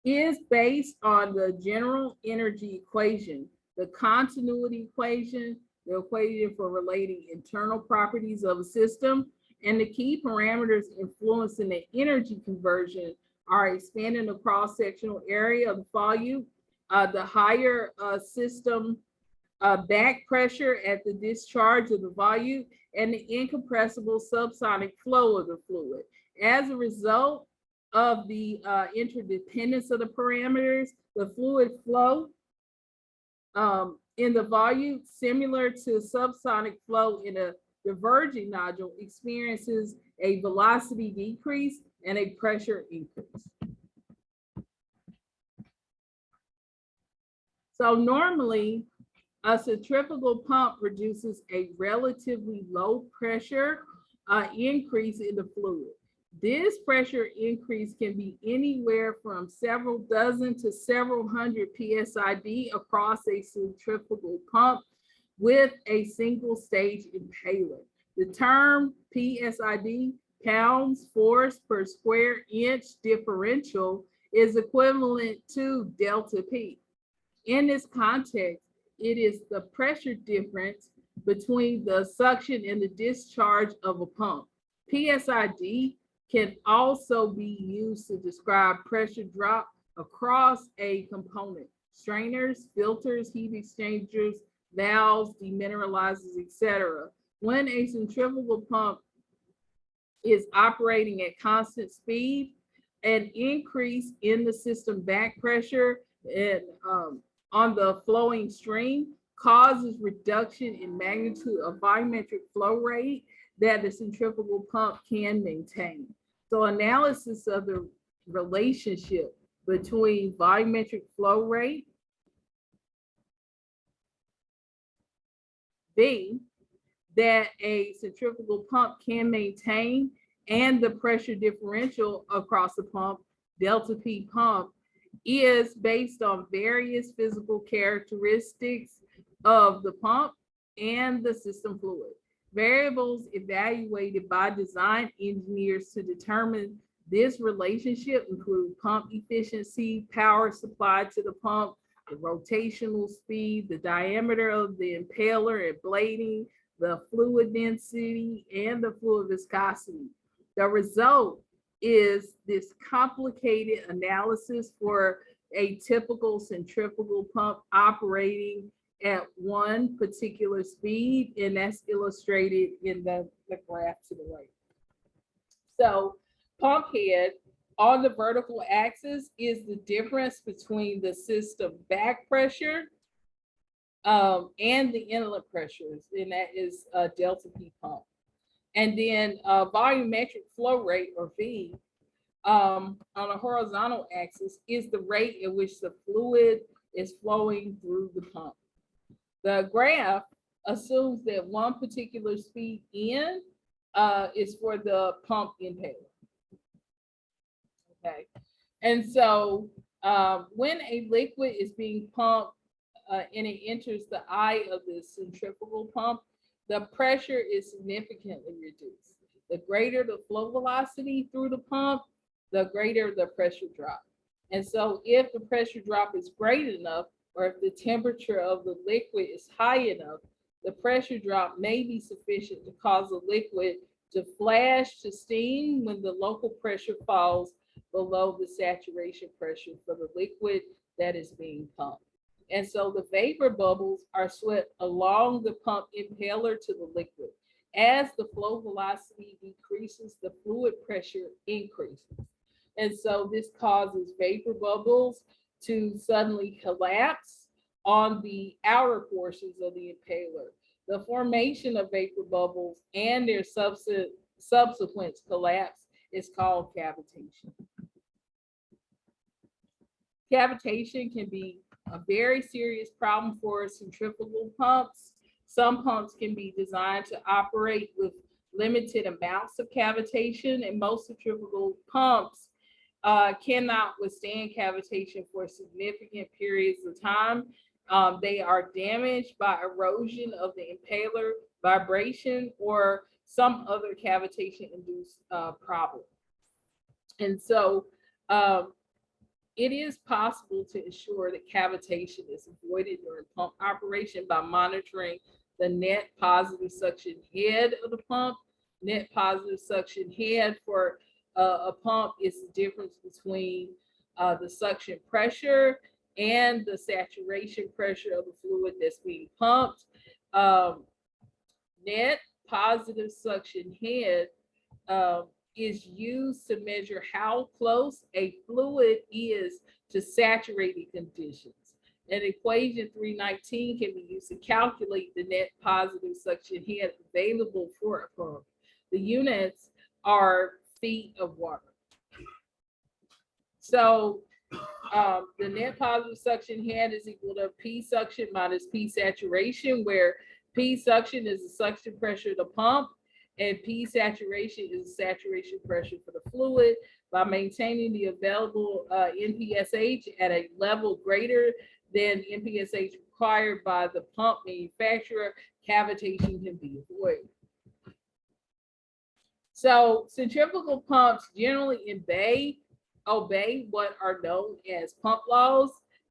is based on the general energy equation, the continuity equation, the equation for relating internal properties of a system, and the key parameters influencing the energy conversion are expanding the cross-sectional area of the volute, the higher system back pressure at the discharge of the volute, and the incompressible subsonic flow of the fluid. As a result of the interdependence of the parameters, the fluid flow in the volute, similar to subsonic flow in a diverging nodule, experiences a velocity decrease and a pressure increase. So normally, a centrifugal pump produces a relatively low pressure increase in the fluid. This pressure increase can be anywhere from several dozen to several hundred PSID across a centrifugal pump with a single stage impaler. The term PSID, pounds force per square inch differential, is equivalent to delta P. In this context, it is the pressure difference between the suction and the discharge of a pump. PSID can also be used to describe pressure drop across a component. Strainers, filters, heat exchangers, valves, demineralizers, etc. When a centrifugal pump is operating at constant speed, an increase in the system back pressure and on the flowing stream causes reduction in magnitude of volumetric flow rate that the centrifugal pump can maintain. So analysis of the relationship between volumetric flow rate, V, that a centrifugal pump can maintain, and the pressure differential across the pump, delta P pump, is based on various physical characteristics of the pump and the system fluid. Variables evaluated by design engineers to determine this relationship include pump efficiency, power supplied to the pump, the rotational speed, the diameter of the impeller and blading, the fluid density, and the fluid viscosity. The result is this complicated analysis for a typical centrifugal pump operating at one particular speed, and that's illustrated in the graph to the right. So pump head on the vertical axis is the difference between the system back pressure and the inlet pressures, and that is delta P pump. And then volumetric flow rate, or V, on a horizontal axis is the rate at which the fluid is flowing through the pump. The graph assumes that one particular speed N is for the pump impeller. Okay, and so when a liquid is being pumped and it enters the eye of the centrifugal pump, the pressure is significantly reduced. The greater the flow velocity through the pump, the greater the pressure drop. And so if the pressure drop is great enough, or if the temperature of the liquid is high enough, the pressure drop may be sufficient to cause the liquid to flash to steam when the local pressure falls below the saturation pressure for the liquid that is being pumped. And so the vapor bubbles are swept along the pump impeller to the liquid. As the flow velocity decreases, the fluid pressure increases. And so this causes vapor bubbles to suddenly collapse on the outer portions of the impaler. The formation of vapor bubbles and their subsequent collapse is called cavitation. Cavitation can be a very serious problem for centrifugal pumps. Some pumps can be designed to operate with limited amounts of cavitation, and most centrifugal pumps cannot withstand cavitation for significant periods of time. They are damaged by erosion of the impaler, vibration, or some other cavitation-induced problem. And so it is possible to ensure that cavitation is avoided during pump operation by monitoring the net positive suction head of the pump. Net positive suction head for a pump is the difference between the suction pressure and the saturation pressure of the fluid that's being pumped. Net positive suction head is used to measure how close a fluid is to saturated conditions. And equation 319 can be used to calculate the net positive suction head available for a pump. The units are feet of water. So the net positive suction head is equal to P suction minus P saturation, where P suction is the suction pressure of the pump, and P saturation is the saturation pressure for the fluid. By maintaining the available NPSH at a level greater than NPSH required by the pump manufacturer, cavitation can be avoided. So centrifugal pumps generally obey what are known as pump laws.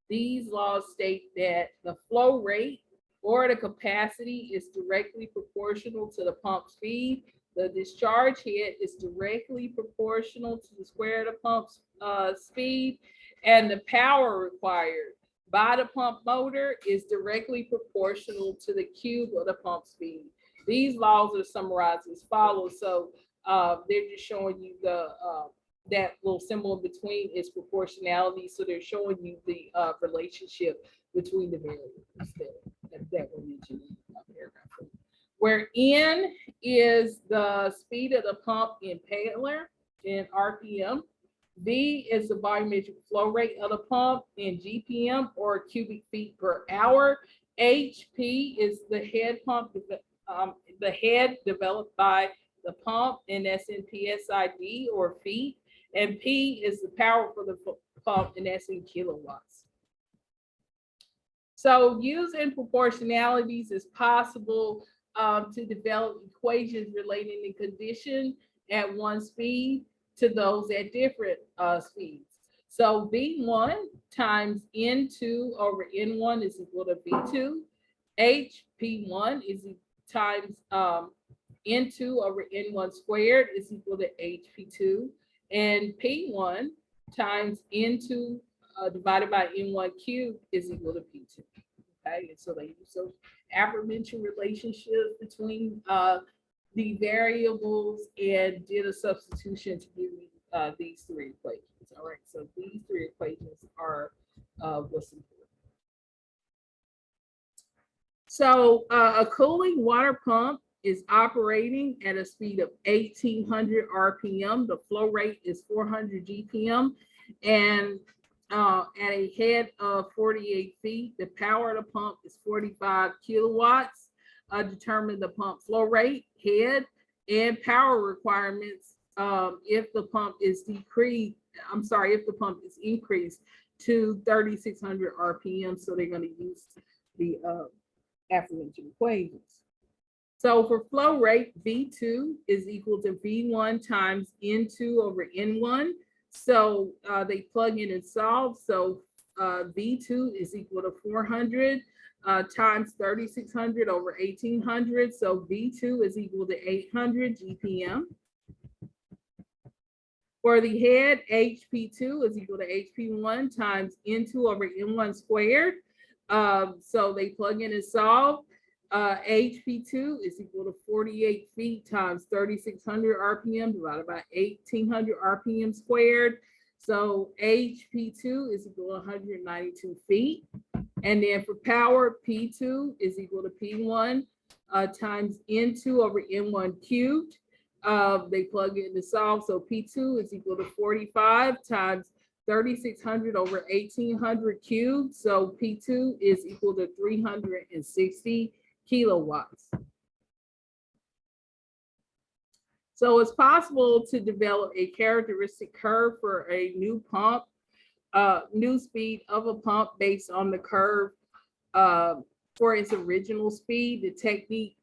These laws state that the flow rate or the capacity is directly proportional to the pump speed. The discharge head is directly proportional to the square of the pump's speed, and the power required by the pump motor is directly proportional to the cube of the pump speed. These laws are summarized as follows. So they're just showing you the that little symbol in between is proportionality. So they're showing you the relationship between the variables that were mentioned in the paragraph. Where N is the speed of the pump impaler in RPM. V is the volumetric flow rate of the pump in GPM or cubic feet per hour. HP is the head pump, the head developed by the pump, and that's in PSID or feet. And P is the power for the pump, and that's in kilowatts. So using proportionalities is possible to develop equations relating the condition at one speed to those at different speeds. So V1 times N2 over N1 is equal to V2. HP1 is times N2 over N1 squared is equal to HP2. And P1 times N2 divided by N1 cubed is equal to P2. Okay, and so they use those aforementioned relationships between the variables and did a substitution to give me these three equations. All right, so these three equations are what's important. So a cooling water pump is operating at a speed of 1800 RPM. The flow rate is 400 GPM, and at a head of 48 feet, the power of the pump is 45 kilowatts. Determine the pump flow rate, head, and power requirements if the pump is if the pump is increased to 3600 RPM. So they're going to use the aforementioned equations. So for flow rate, V2 is equal to V1 times N2 over N1. So they plug in and solve. So V2 is equal to 400 times 3,600 over 1,800. So V2 is equal to 800 GPM. For the head, HP2 is equal to HP1 times N2 over N1 squared. So they plug in and solve. HP2 is equal to 48 feet times 3,600 RPM divided by 1,800 RPM squared. So HP2 is equal to 192 feet. And then for power, P2 is equal to P1 times N2 over N1 cubed. They plug in to solve. So P2 is equal to 45 times 3,600 over 1,800 cubed. So P2 is equal to 360 kilowatts. So it's possible to develop a characteristic curve for a new pump, new speed of a pump based on the curve for its original speed. The technique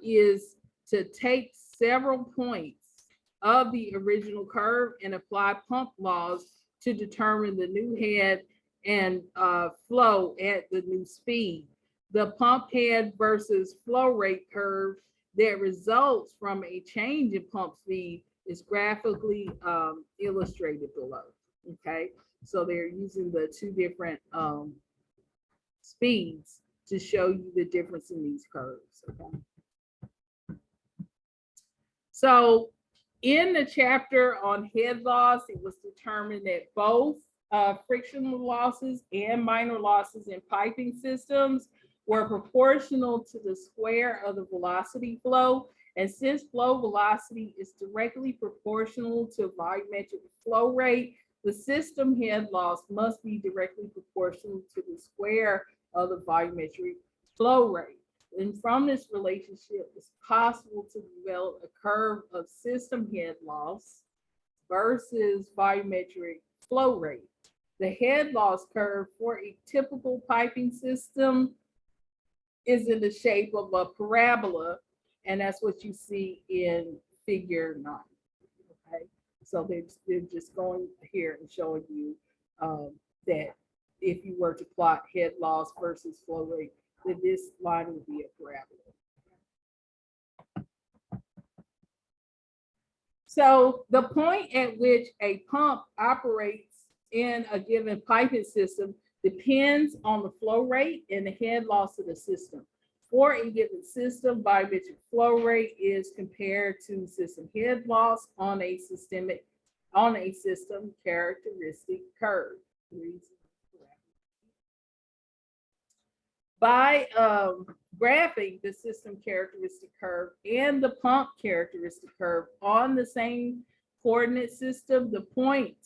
is to take several points of the original curve and apply pump laws to determine the new head and flow at the new speed. The pump head versus flow rate curve that results from a change in pump speed is graphically illustrated below. Okay, so they're using the two different speeds to show you the difference in these curves. Okay. So in the chapter on head loss, it was determined that both frictional losses and minor losses in piping systems were proportional to the square of the velocity flow. And since flow velocity is directly proportional to volumetric flow rate, the system head loss must be directly proportional to the square of the volumetric flow rate. And from this relationship, it's possible to develop a curve of system head loss versus volumetric flow rate. The head loss curve for a typical piping system is in the shape of a parabola, and that's what you see in figure 9. Okay, so they're just going here and showing you that if you were to plot head loss versus flow rate, that this line would be a parabola. So the point at which a pump operates in a given piping system depends on the flow rate and the head loss of the system. For a given system, volumetric flow rate is compared to system head loss on a system characteristic curve. By graphing the system characteristic curve and the pump characteristic curve on the same coordinate system, the point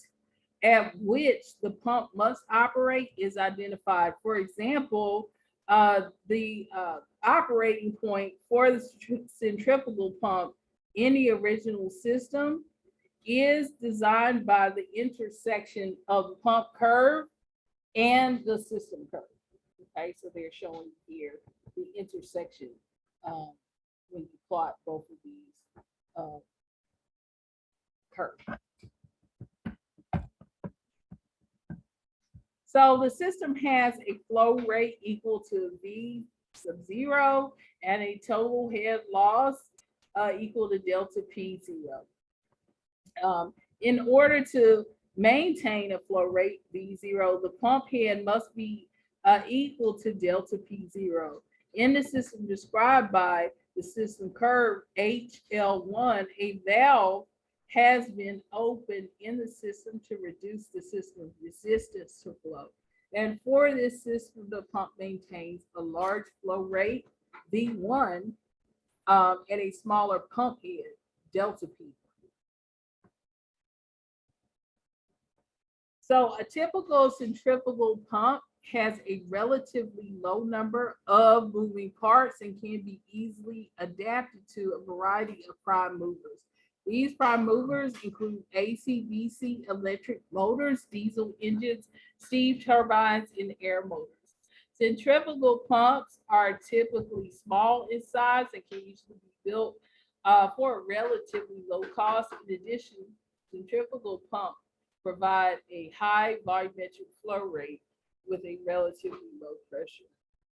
at which the pump must operate is identified. For example, the operating point for the centrifugal pump in the original system is designed by the intersection of the pump curve and the system curve. Okay, so they're showing here the intersection when you plot both of these curves. So the system has a flow rate equal to V sub 0 and a total head loss equal to delta P 0. In order to maintain a flow rate V0, the pump head must be equal to delta P 0. In the system described by the system curve HL1, a valve has been opened in the system to reduce the system's resistance to flow. And for this system, the pump maintains a large flow rate, V1, and a smaller pump head, delta P. So a typical centrifugal pump has a relatively low number of moving parts and can be easily adapted to a variety of prime movers. These prime movers include AC, DC, electric motors, diesel engines, steam turbines, and air motors. Centrifugal pumps are typically small in size and can usually be built for a relatively low cost. In addition, centrifugal pumps provide a high volumetric flow rate with a relatively low pressure.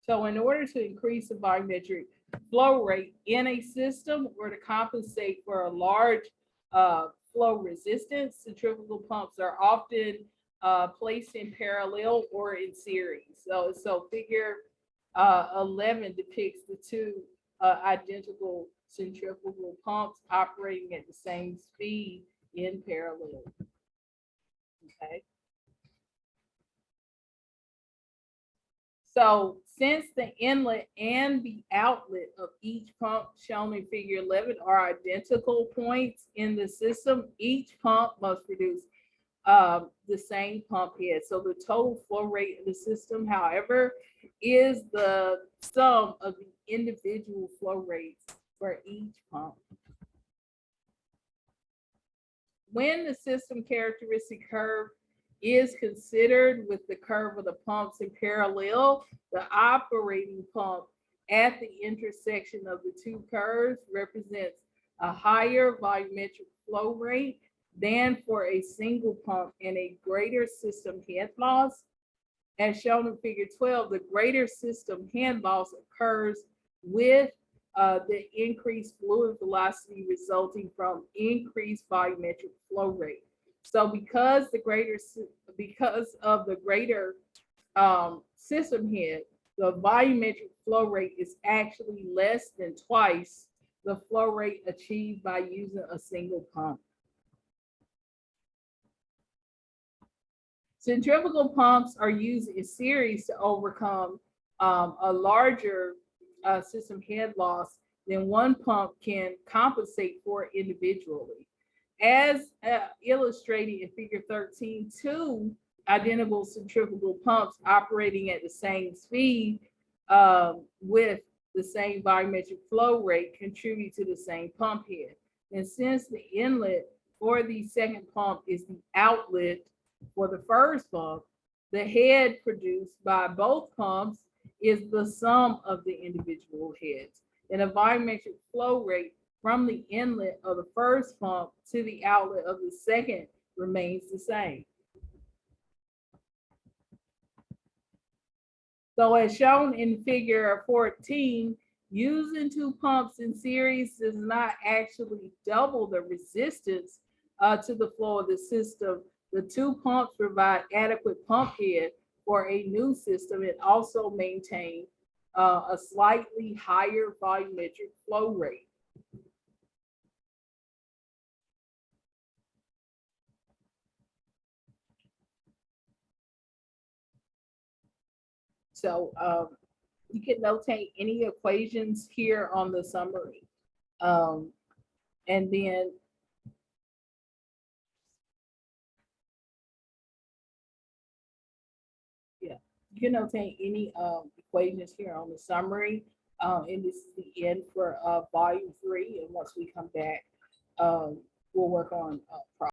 So in order to increase the volumetric flow rate in a system or to compensate for a large flow resistance, centrifugal pumps are often placed in parallel or in series. So figure 11 depicts the two identical centrifugal pumps operating at the same speed in parallel. Okay. So since the inlet and the outlet of each pump shown in figure 11 are identical points in the system, each pump must produce the same pump head. So the total flow rate of the system, however, is the sum of the individual flow rates for each pump. When the system characteristic curve is considered with the curve of the pumps in parallel, the operating pump at the intersection of the two curves represents a higher volumetric flow rate than for a single pump and a greater system head loss. As shown in figure 12, the greater system head loss occurs with the increased fluid velocity resulting from increased volumetric flow rate. So because of the greater system head, the volumetric flow rate is actually less than twice the flow rate achieved by using a single pump. Centrifugal pumps are used in series to overcome a larger system head loss than one pump can compensate for individually. As illustrated in figure 13, two identical centrifugal pumps operating at the same speed with the same volumetric flow rate contribute to the same pump head. And since the inlet for the second pump is the outlet for the first pump, the head produced by both pumps is the sum of the individual heads. And a volumetric flow rate from the inlet of the first pump to the outlet of the second remains the same. So as shown in figure 14, using two pumps in series does not actually double the resistance to the flow of the system. The two pumps provide adequate pump head for a new system and also maintain a slightly higher volumetric flow rate. So you can notate any equations here on the summary. And then you can notate any equations here on the summary. And this is the end for volume 3. And once we come back, we'll work on